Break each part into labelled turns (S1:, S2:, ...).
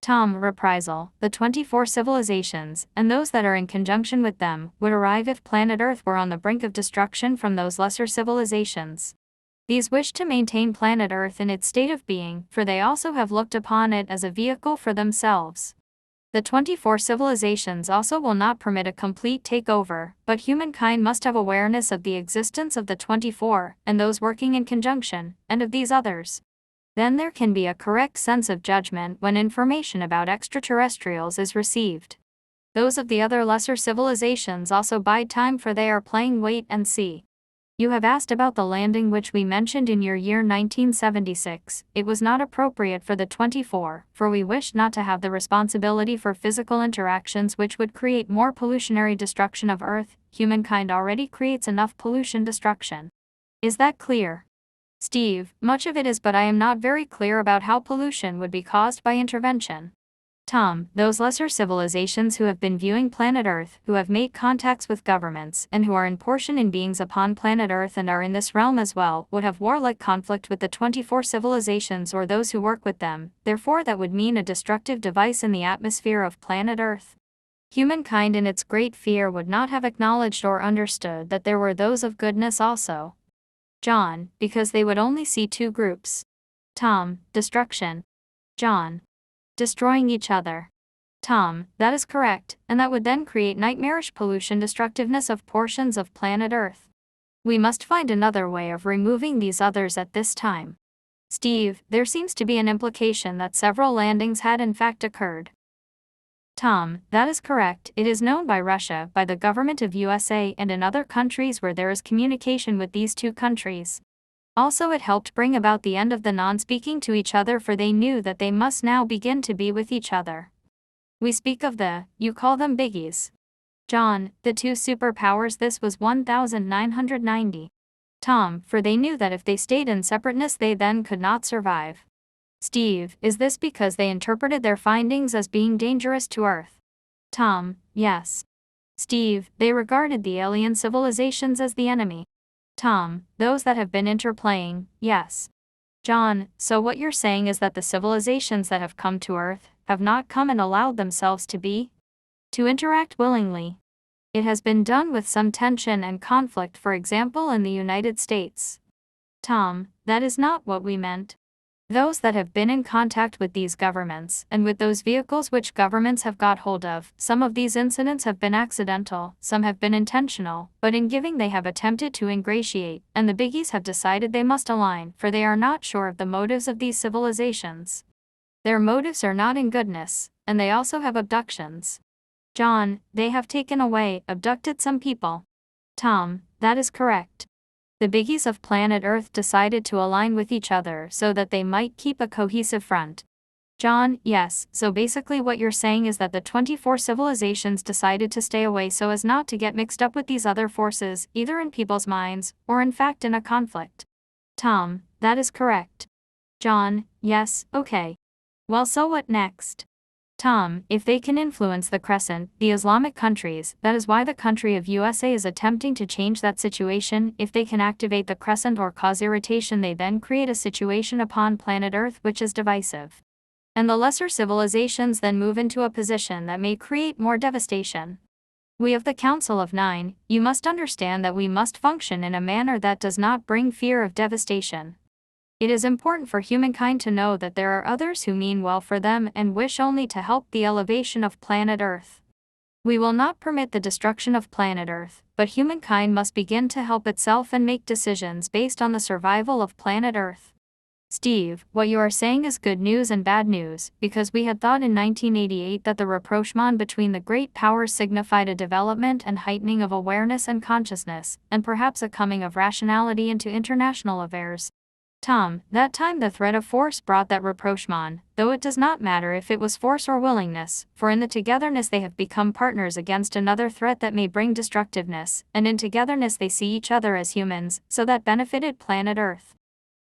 S1: Tom. Reprisal. The 24 civilizations, and those that are in conjunction with them, would arrive if planet Earth were on the brink of destruction from those lesser civilizations. These wish to maintain planet Earth in its state of being, for they also have looked upon it as a vehicle for themselves. The 24 civilizations also will not permit a complete takeover, but humankind must have awareness of the existence of the 24, and those working in conjunction, and of these others. Then there can be a correct sense of judgment when information about extraterrestrials is received. Those of the other lesser civilizations also bide time, for they are playing wait and see. You have asked about the landing which we mentioned in your year 1976. It was not appropriate for the 24, for we wished not to have the responsibility for physical interactions which would create more pollutionary destruction of Earth. Humankind already creates enough pollution destruction. Is that clear? Steve. Much of it is, but I am not very clear about how pollution would be caused by intervention. Tom. Those lesser civilizations who have been viewing planet Earth, who have made contacts with governments, and who are in portion in beings upon planet Earth and are in this realm as well, would have warlike conflict with the 24 civilizations or those who work with them. Therefore that would mean a destructive device in the atmosphere of planet Earth. Humankind in its great fear would not have acknowledged or understood that there were those of goodness also. John. Because they would only see two groups. Tom. Destruction. John. Destroying each other. Tom. That is correct, and that would then create nightmarish pollution destructiveness of portions of planet Earth. We must find another way of removing these others at this time. Steve. There seems to be an implication that several landings had in fact occurred. Tom. That is correct. It is known by Russia, by the government of USA, and in other countries where there is communication with these two countries. Also it helped bring about the end of the non-speaking to each other, for they knew that they must now begin to be with each other. We speak of you call them biggies. John. The two superpowers. This was 1990. Tom. For they knew that if they stayed in separateness they then could not survive. Steve. Is this because they interpreted their findings as being dangerous to Earth? Tom. Yes. Steve. They regarded the alien civilizations as the enemy. Tom. Those that have been interplaying, yes. John. So what you're saying is that the civilizations that have come to Earth have not come and allowed themselves to interact willingly. It has been done with some tension and conflict, for example in the United States. Tom. That is not what we meant. Those that have been in contact with these governments, and with those vehicles which governments have got hold of, some of these incidents have been accidental, some have been intentional, but in giving they have attempted to ingratiate, and the biggies have decided they must align, for they are not sure of the motives of these civilizations. Their motives are not in goodness, and they also have abductions. John. They have taken away, abducted some people. Tom. That is correct. The biggies of planet Earth decided to align with each other so that they might keep a cohesive front. John. Yes, so basically what you're saying is that the 24 civilizations decided to stay away so as not to get mixed up with these other forces, either in people's minds, or in fact in a conflict. Tom. That is correct. John. Yes, okay. Well, so what next? Tom. If they can influence the Crescent, the Islamic countries, that is why the country of USA is attempting to change that situation. If they can activate the Crescent or cause irritation, they then create a situation upon planet Earth which is divisive. And the lesser civilizations then move into a position that may create more devastation. We of the Council of Nine, you must understand that we must function in a manner that does not bring fear of devastation. It is important for humankind to know that there are others who mean well for them and wish only to help the elevation of planet Earth. We will not permit the destruction of planet Earth, but humankind must begin to help itself and make decisions based on the survival of planet Earth. Steve, what you are saying is good news and bad news, because we had thought in 1988 that the rapprochement between the great powers signified a development and heightening of awareness and consciousness, and perhaps a coming of rationality into international affairs. Tom. That time the threat of force brought that rapprochement, though it does not matter if it was force or willingness, for in the togetherness they have become partners against another threat that may bring destructiveness, and in togetherness they see each other as humans, so that benefited planet Earth.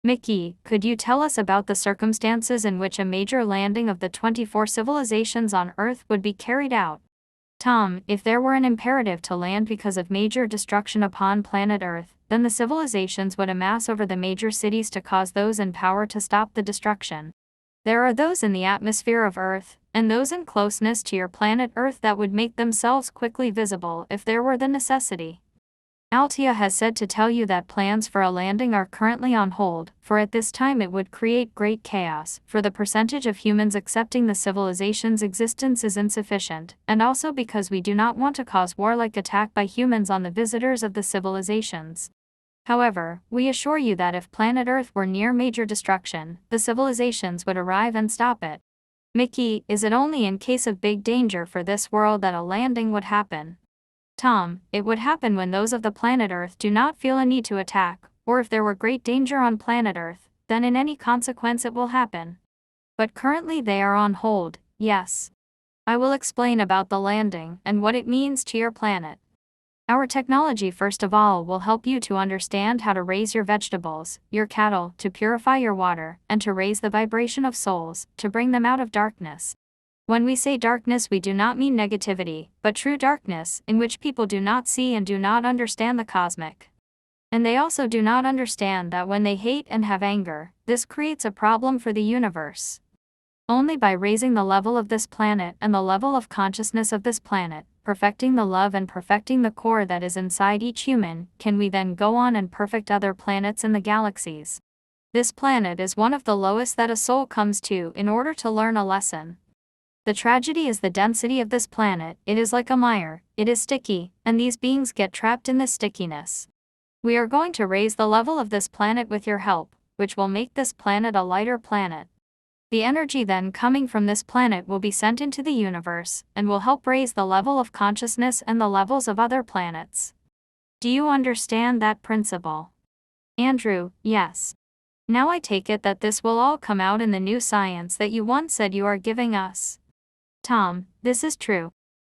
S1: Mickey, could you tell us about the circumstances in which a major landing of the 24 civilizations on Earth would be carried out? Tom. If there were an imperative to land because of major destruction upon planet Earth, then the civilizations would amass over the major cities to cause those in power to stop the destruction. There are those in the atmosphere of Earth, and those in closeness to your planet Earth that would make themselves quickly visible if there were the necessity. Altia has said to tell you that plans for a landing are currently on hold, for at this time it would create great chaos, for the percentage of humans accepting the civilization's existence is insufficient, and also because we do not want to cause warlike attack by humans on the visitors of the civilizations. However, we assure you that if planet Earth were near major destruction, the civilizations would arrive and stop it. Mickey, is it only in case of big danger for this world that a landing would happen? Tom, it would happen when those of the planet Earth do not feel a need to attack, or if there were great danger on planet Earth, then in any consequence it will happen. But currently they are on hold, yes. I will explain about the landing and what it means to your planet. Our technology first of all will help you to understand how to raise your vegetables, your cattle, to purify your water, and to raise the vibration of souls, to bring them out of darkness. When we say darkness, we do not mean negativity, but true darkness, in which people do not see and do not understand the cosmic. And they also do not understand that when they hate and have anger, this creates a problem for the universe. Only by raising the level of this planet and the level of consciousness of this planet, perfecting the love and perfecting the core that is inside each human, can we then go on and perfect other planets in the galaxies. This planet is one of the lowest that a soul comes to in order to learn a lesson. The tragedy is the density of this planet. It is like a mire, it is sticky, and these beings get trapped in this stickiness. We are going to raise the level of this planet with your help, which will make this planet a lighter planet. The energy then coming from this planet will be sent into the universe, and will help raise the level of consciousness and the levels of other planets. Do you understand that principle? Andrew, yes. Now I take it that this will all come out in the new science that you once said you are giving us. Tom, this is true.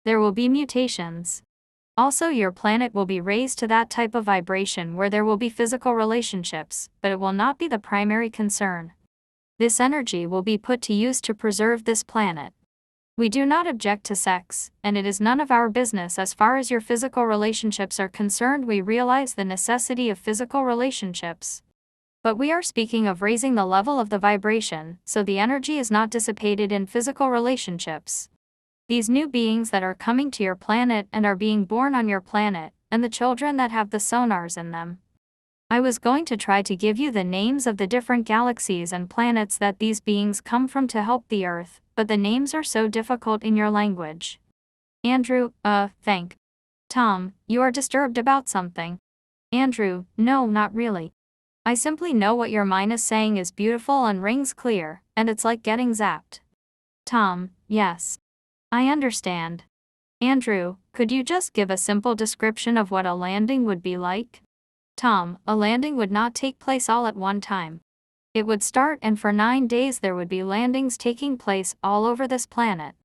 S1: There will be mutations. Also, your planet will be raised to that type of vibration where there will be physical relationships, but it will not be the primary concern. This energy will be put to use to preserve this planet. We do not object to sex, and it is none of our business as far as your physical relationships are concerned. We realize the necessity of physical relationships. But we are speaking of raising the level of the vibration, so the energy is not dissipated in physical relationships. These new beings that are coming to your planet and are being born on your planet, and the children that have the sonars in them. I was going to try to give you the names of the different galaxies and planets that these beings come from to help the Earth, but the names are so difficult in your language. Andrew, thank. Tom, you are disturbed about something. Andrew, no, not really. I simply know what your mind is saying is beautiful and rings clear, and it's like getting zapped. Tom, yes. I understand. Andrew, could you just give a simple description of what a landing would be like? Tom, a landing would not take place all at one time. It would start, and for 9 days there would be landings taking place all over this planet.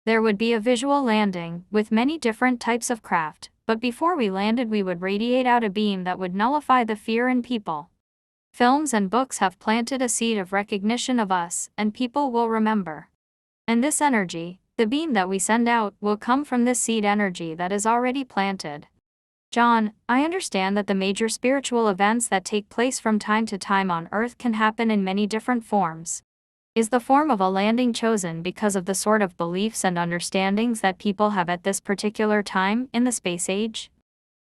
S1: There would be a visual landing, with many different types of craft, but before we landed we would radiate out a beam that would nullify the fear in people. Films and books have planted a seed of recognition of us, and people will remember. And this energy, the beam that we send out, will come from this seed energy that is already planted. John, I understand that the major spiritual events that take place from time to time on Earth can happen in many different forms. Is the form of a landing chosen because of the sort of beliefs and understandings that people have at this particular time in the space age?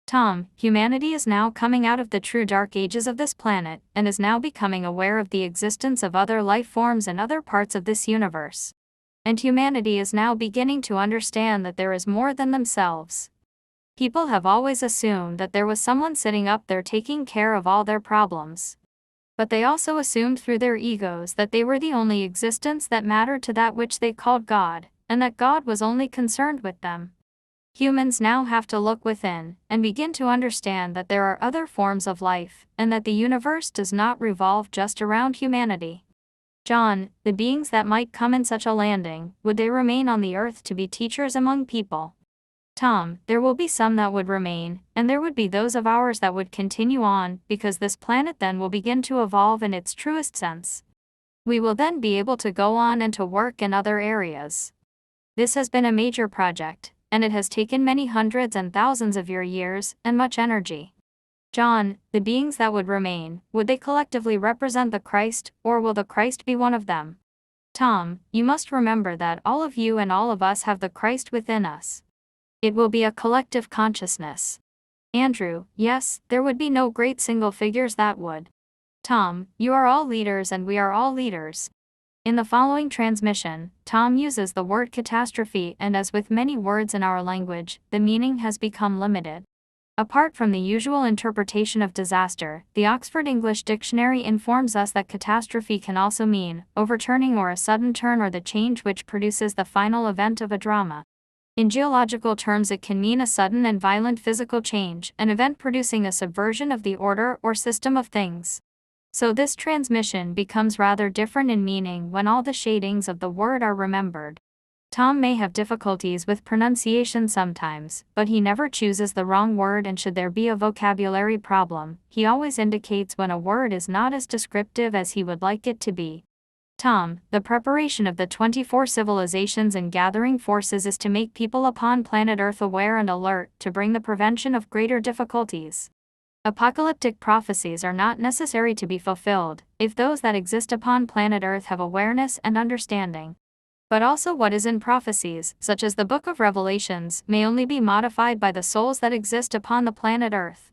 S1: Tom, humanity is now coming out of the true dark ages of this planet, and is now becoming aware of the existence of other life forms in other parts of this universe. And humanity is now beginning to understand that there is more than themselves. People have always assumed that there was someone sitting up there taking care of all their problems. But they also assumed through their egos that they were the only existence that mattered to that which they called God, and that God was only concerned with them. Humans now have to look within, and begin to understand that there are other forms of life, and that the universe does not revolve just around humanity. John, the beings that might come in such a landing, would they remain on the Earth to be teachers among people? Tom, there will be some that would remain, and there would be those of ours that would continue on, because this planet then will begin to evolve in its truest sense. We will then be able to go on and to work in other areas. This has been a major project, and it has taken many hundreds and thousands of your years, and much energy. John, the beings that would remain, would they collectively represent the Christ, or will the Christ be one of them? Tom, you must remember that all of you and all of us have the Christ within us. It will be a collective consciousness. Andrew, yes, there would be no great single figures that would. Tom, you are all leaders and we are all leaders. In the following transmission, Tom uses the word catastrophe, and as with many words in our language, the meaning has become limited. Apart from the usual interpretation of disaster, the Oxford English Dictionary informs us that catastrophe can also mean overturning or a sudden turn or the change which produces the final event of a drama. In geological terms, it can mean a sudden and violent physical change, an event producing a subversion of the order or system of things. So this transmission becomes rather different in meaning when all the shadings of the word are remembered. Tom may have difficulties with pronunciation sometimes, but he never chooses the wrong word, and should there be a vocabulary problem, he always indicates when a word is not as descriptive as he would like it to be. Tom, the preparation of the 24 civilizations and gathering forces is to make people upon planet Earth aware and alert, to bring the prevention of greater difficulties. Apocalyptic prophecies are not necessary to be fulfilled, if those that exist upon planet Earth have awareness and understanding. But also what is in prophecies, such as the Book of Revelations, may only be modified by the souls that exist upon the planet Earth.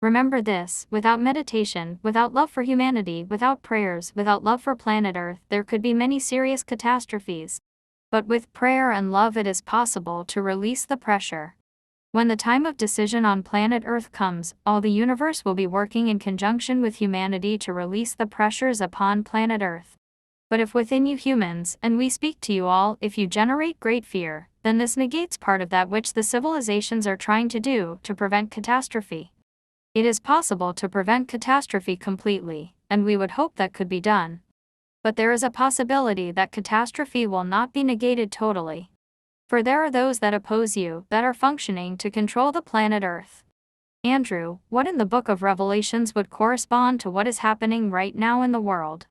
S1: Remember this: without meditation, without love for humanity, without prayers, without love for planet Earth, there could be many serious catastrophes. But with prayer and love it is possible to release the pressure. When the time of decision on planet Earth comes, all the universe will be working in conjunction with humanity to release the pressures upon planet Earth. But if within you humans, and we speak to you all, if you generate great fear, then this negates part of that which the civilizations are trying to do to prevent catastrophe. It is possible to prevent catastrophe completely, and we would hope that could be done. But there is a possibility that catastrophe will not be negated totally. For there are those that oppose you, that are functioning to control the planet Earth. Andrew, what in the Book of Revelations would correspond to what is happening right now in the world?